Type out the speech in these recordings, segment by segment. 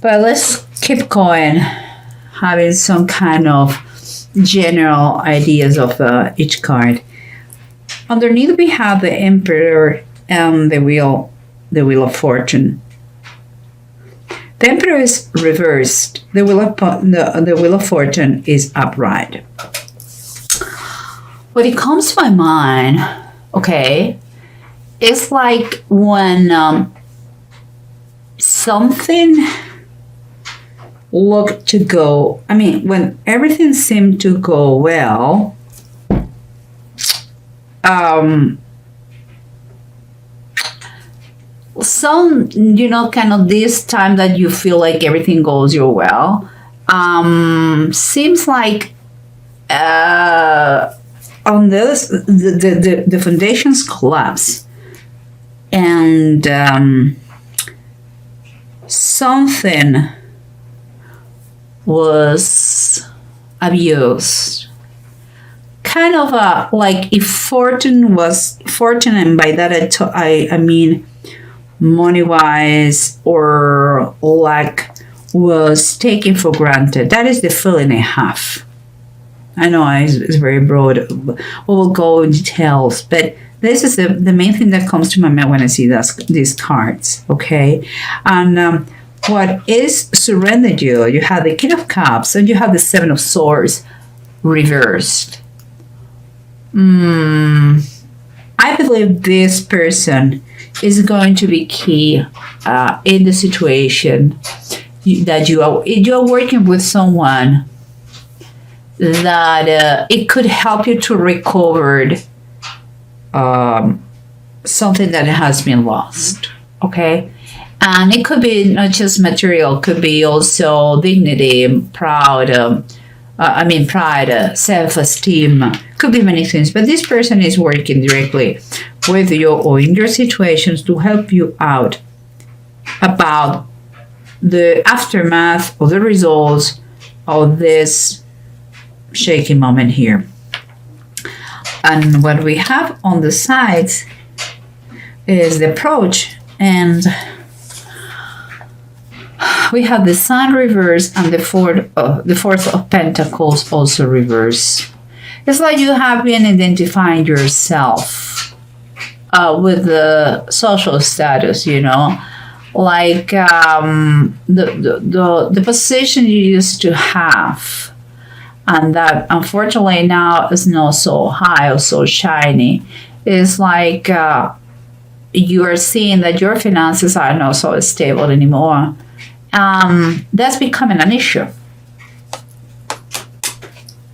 But let's keep going, having some kind of general ideas of each card. Underneath we have the Emperor and the Wheel of Fortune. The Emperor is reversed. The Wheel of Fortune is upright. What it comes to my mind, okay, it's like when something looked to go, when everything seemed to go well, some, kind of this time that you feel like everything goes your well, seems like on this, the foundations collapse, and something was abused. Kind of like if fortune, and by that I mean money-wise or luck, was taken for granted. That is the feeling I have. I know it's very broad. We will go in details, but this is the main thing that comes to my mind when I see these cards, okay? And what is surrendered you? You have the King of Cups and you have the Seven of Swords reversed. I believe this person is going to be key in the situation that you are working with someone that it could help you to recover something that has been lost, okay? And it could be not just material, could be also dignity, pride, self-esteem, could be many things. But this person is working directly with you or in your situations to help you out about the aftermath or the results of this shaky moment here. And what we have on the sides is the approach, and we have the Sun reverse and the Fourth of Pentacles also reverse. It's like you have been identifying yourself with the social status, like the position you used to have, and that unfortunately now is not so high or so shiny. It's like you are seeing that your finances are not so stable anymore. That's becoming an issue.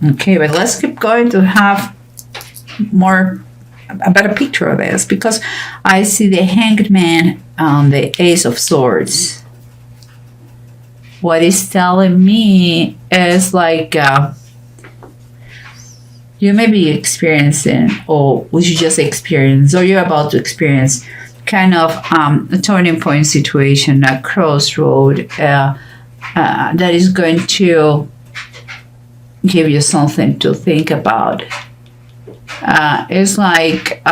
Okay, but let's keep going to have a better picture of this, because I see the Hanged Man and the Ace of Swords. What it's telling me is like you may be experiencing, or you just experienced, or you're about to experience kind of a turning point situation, a crossroad that is going to give you something to think about. It's like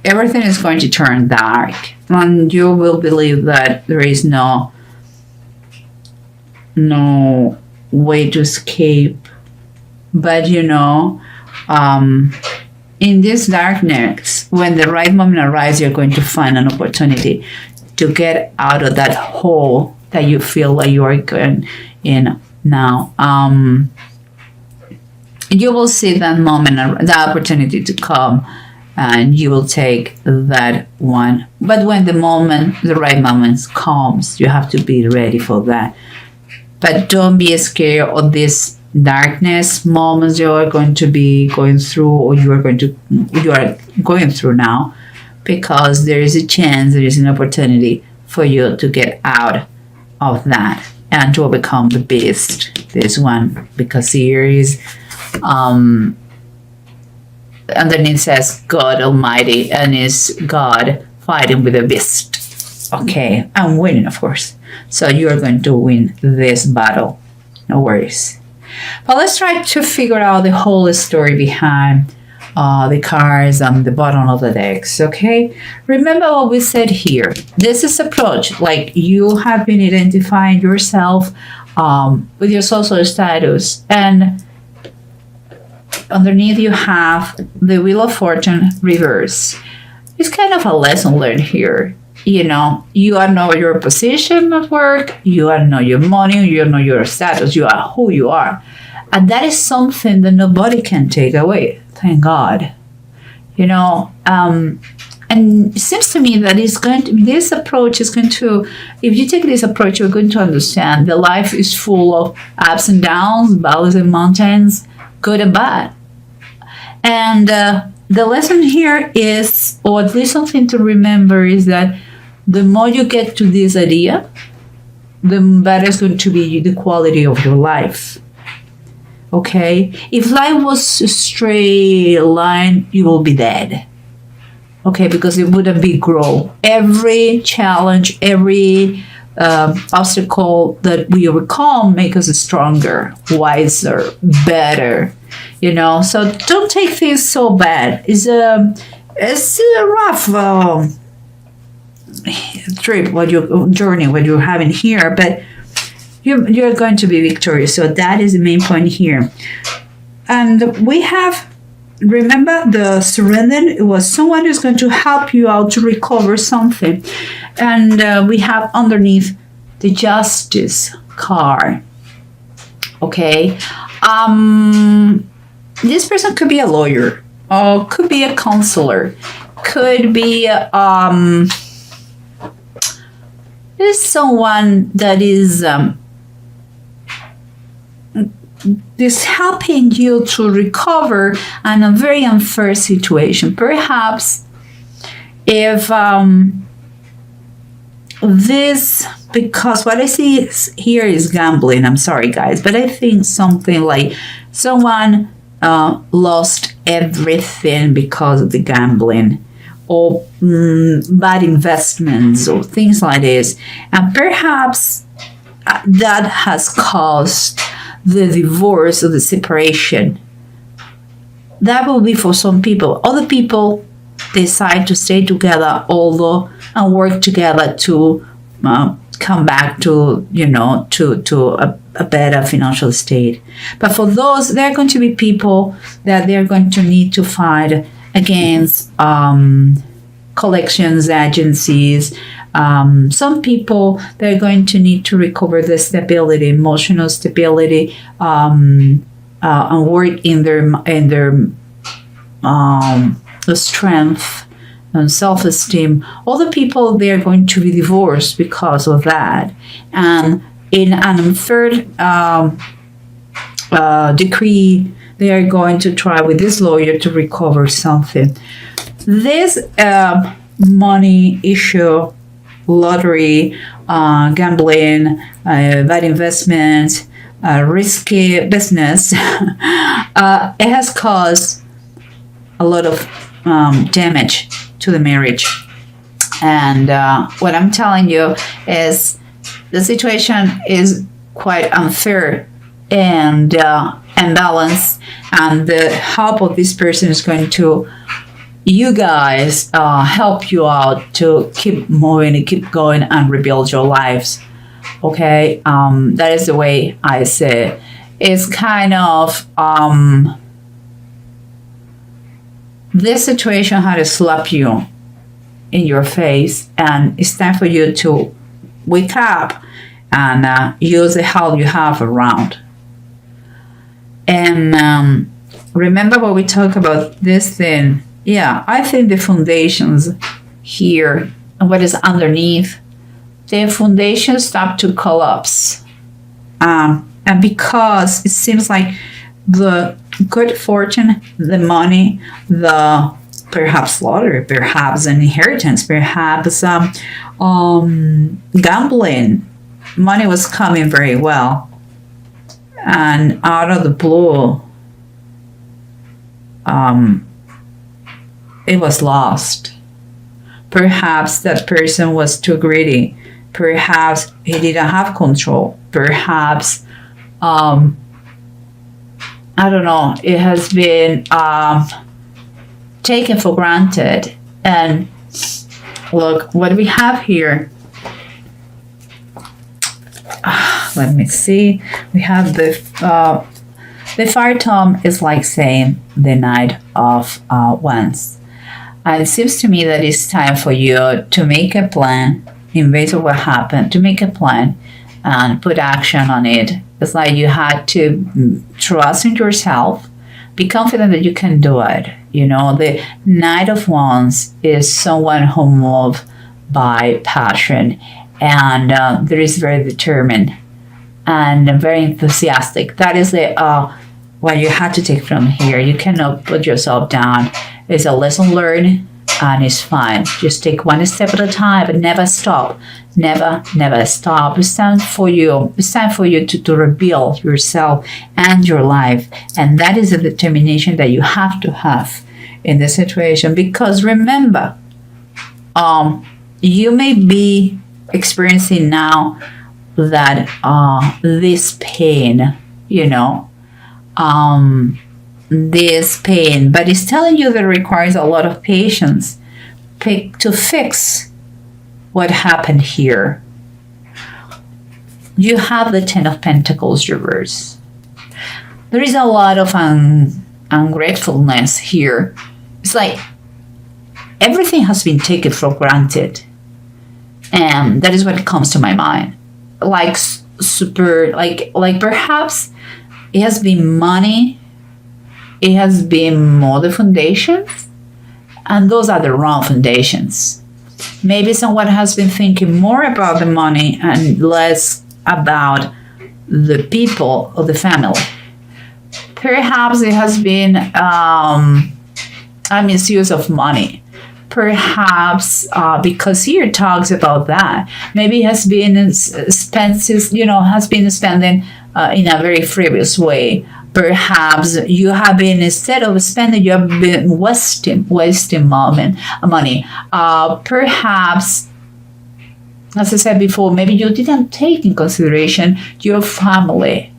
everything is going to turn dark, and you will believe that there is no way to escape. But in this darkness, when the right moment arrives, you're going to find an opportunity to get out of that hole that you feel like you are going in now. You will see that moment, the opportunity to come, and you will take that one. But when the right moment comes, you have to be ready for that. But don't be scared of this darkness moments you are going to be going through, or you are going through now, because there is a chance, there is an opportunity for you to get out of that and to become the beast. This one, because here is underneath says God Almighty, and is God fighting with a beast. Okay, I'm winning, of course. So you are going to win this battle. No worries. But let's try to figure out the whole story behind the cards on the bottom of the decks, okay? Remember what we said here. This is approach, like you have been identifying yourself with your social status, and underneath you have the Wheel of Fortune reverse. It's kind of a lesson learned here. You know, you are know your position at work, you are know your money, you know your status, you are who you are. And that is something that nobody can take away, thank God. You know, and it seems to me that it's going to, this approach is going to, if you take this approach, you're going to understand that life is full of ups and downs, valleys and mountains, good and bad. And the lesson here is, or at least something to remember, is that the more you get to this idea, the better is going to be the quality of your life. Okay? If life was a straight line, you will be dead. Okay? Because it wouldn't be growth. Every challenge, every obstacle that we overcome make us stronger, wiser, better. You know? So don't take things so bad. It's a rough trip, what your journey, what you're having here, but you're going to be victorious. So that is the main point here. And we have, remember, the surrender. It was someone who's going to help you out to recover something. And we have underneath the Justice card. Okay. This person could be a lawyer, or could be a counselor, could be is someone that is helping you to recover in a very unfair situation. Perhaps if this, because what I see here is gambling. I'm sorry, guys, but I think something like someone lost everything because of the gambling, or bad investments, or things like this. And perhaps that has caused the divorce or the separation. That will be for some people. Other people decide to stay together, although, and work together to come back to, you know, to a better financial state. But for those, there are going to be people that they're going to need to fight against collections agencies. Some people, they're going to need to recover the stability, emotional stability, and work in their strength and self-esteem. Other people, they're going to be divorced because of that. And in an unfair decree, they are going to try with this lawyer to recover something. This money issue, lottery, gambling, bad investment, risky business, it has caused a lot of damage to the marriage. And what I'm telling you is the situation is quite unfair and imbalanced, and the help of this person is going to, you guys, help you out to keep moving and keep going and rebuild your lives. Okay, that is the way I say it. It's kind of this situation had to slap you in your face, and it's time for you to wake up and use the help you have around. And remember what we talked about this thing. Yeah, I think the foundations here and what is underneath, the foundations start to collapse. And because it seems like the good fortune, the money, the perhaps lottery, perhaps an inheritance, perhaps gambling, money was coming very well. And out of the blue, it was lost. Perhaps that person was too greedy. Perhaps he didn't have control. Perhaps, I don't know, it has been taken for granted. And look what we have here. Let me see. We have the fire tome is like saying the Knight of Wands. And it seems to me that it's time for you to make a plan in base of what happened, to make a plan and put action on it. It's like you had to trust in yourself, be confident that you can do it. The Knight of Wands is someone who moves by passion, and there is very determined and very enthusiastic. That is what you had to take from here. You cannot put yourself down. It's a lesson learned, and it's fine. Just take one step at a time, but never stop. Never stop. It's time for you. It's time for you to rebuild yourself and your life. And that is a determination that you have to have in this situation. Because remember, you may be experiencing now that this pain, this pain, but it's telling you that it requires a lot of patience to fix what happened here. You have the Ten of Pentacles reverse. There is a lot of ungratefulness here. It's like everything has been taken for granted, and that is what comes to my mind. Like perhaps it has been money, it has been more the foundations, and those are the wrong foundations. Maybe someone has been thinking more about the money and less about the people or the family. Perhaps it has been a misuse of money. Perhaps because here talks about that. Maybe it has been expenses, has been spending in a very frivolous way. Perhaps you have been, instead of spending, you have been wasting money. Perhaps, as I said before, maybe you didn't take in consideration your family.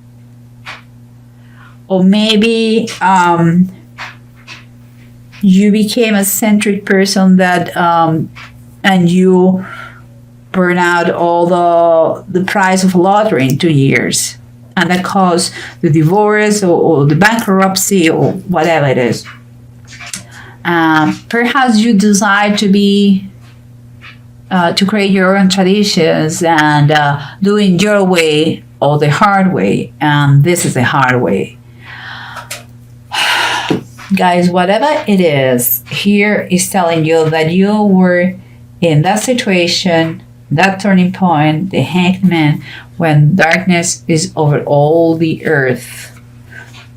Or maybe you became a centric person that, and you burn out all the price of lottery in 2 years. And that caused the divorce or the bankruptcy or whatever it is. Perhaps you decide to create your own traditions and doing your way or the hard way. And this is the hard way. Guys, whatever it is, here is telling you that you were in that situation, that turning point, the Hanged Man, when darkness is over all the earth,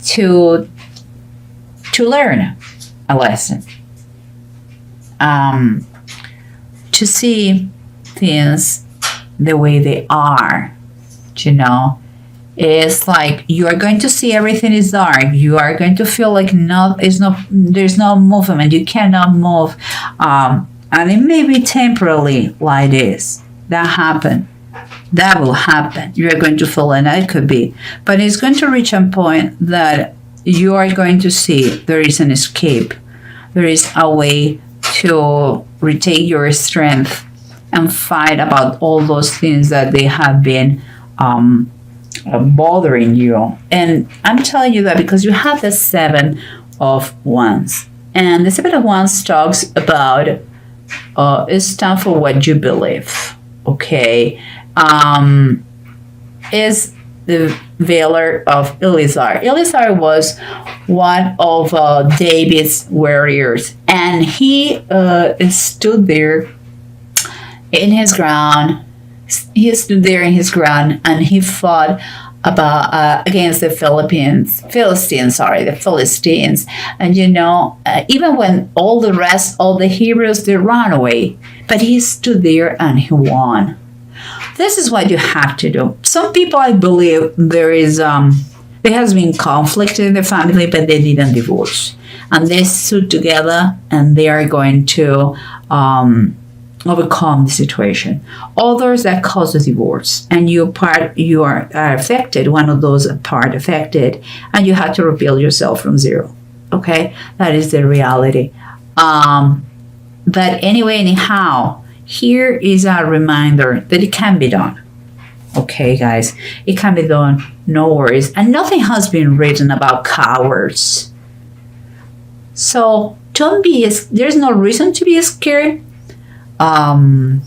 to learn a lesson, to see things the way they are. It's like you are going to see everything is dark. You are going to feel like there's no movement. You cannot move, and it may be temporarily like this. That will happen. You are going to feel, and it could be, but it's going to reach a point that you are going to see there is an escape. There is a way to retake your strength and fight about all those things that they have been bothering you. And I'm telling you that because you have the Seven of Wands, and the Seven of Wands talks about it's time for what you believe. Okay, is the Veiler of Elizar. Elizar was one of David's warriors, and he stood there in his ground. He stood there in his ground, and he fought against the Philistines. And even when all the heroes, they ran away, but he stood there and he won. This is what you have to do. Some people, I believe, there has been conflict in the family, but they didn't divorce, and they stood together, and they are going to overcome the situation. Others that cause the divorce, and you are affected, one of those part affected, and you have to rebuild yourself from zero. Okay, that is the reality. But anyway, anyhow, here is a reminder that it can be done. Okay, guys, it can be done. No worries. And nothing has been written about cowards. So don't be, there's no reason to be scared. The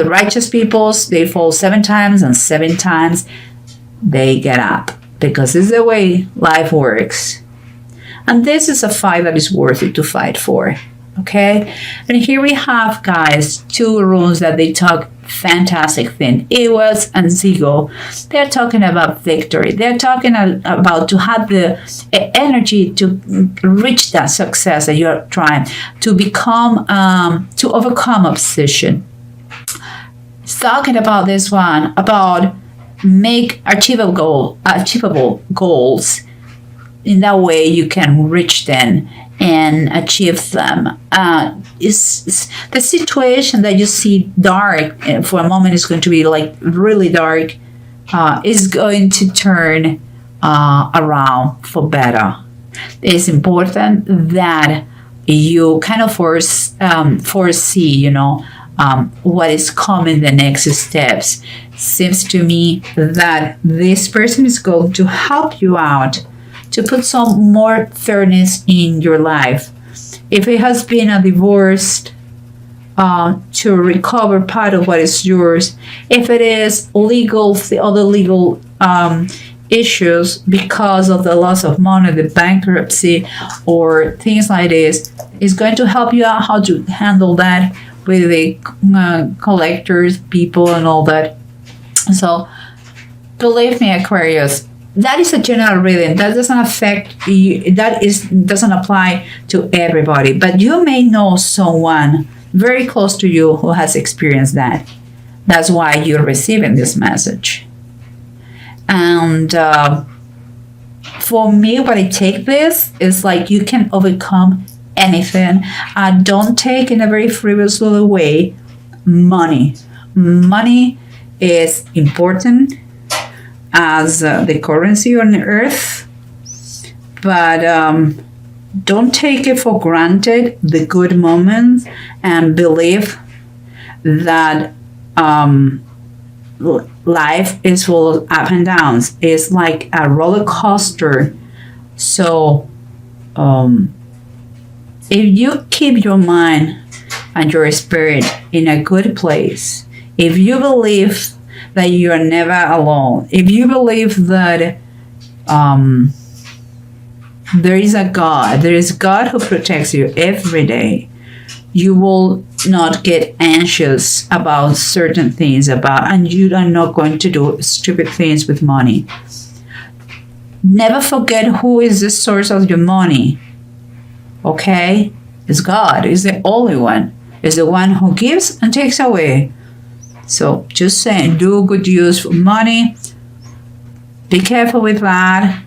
righteous peoples, they fall 7 times and 7 times they get up, because it's the way life works. And this is a fight that is worth it to fight for. Okay, and here we have, guys, 2 runes that they talk fantastic thing. Ewas and Zigo. They're talking about victory. They're talking about to have the energy to reach that success that you're trying to become, to overcome obsession. It's talking about this one, about make achievable goals. In that way, you can reach them and achieve them. Is the situation that you see dark for a moment is going to be like really dark, is going to turn around for better. It's important that you kind of foresee, what is coming the next steps. Seems to me that this person is going to help you out to put some more fairness in your life. If it has been a divorce, to recover part of what is yours. If it is legal, the other legal issues because of the loss of money, the bankruptcy, or things like this, is going to help you out how to handle that with the collectors, people, and all that. So, believe me, Aquarius, that is a general reading. That doesn't affect you. Doesn't apply to everybody. But you may know someone very close to you who has experienced that. That's why you're receiving this message. And for me, what I take this is like you can overcome anything. Don't take in a very frivolous way money. Money is important as the currency on earth, but don't take it for granted, the good moments, and believe that life is full of up and downs. It's like a roller coaster. So if you keep your mind and your spirit in a good place, if you believe that you are never alone, if you believe that there is a God, there is God who protects you every day, you will not get anxious about certain things, and you are not going to do stupid things with money. Never forget who is the source of your money. Okay? It's God. It's the only one. It's the one who gives and takes away. So just saying, do good use for money. Be careful with that.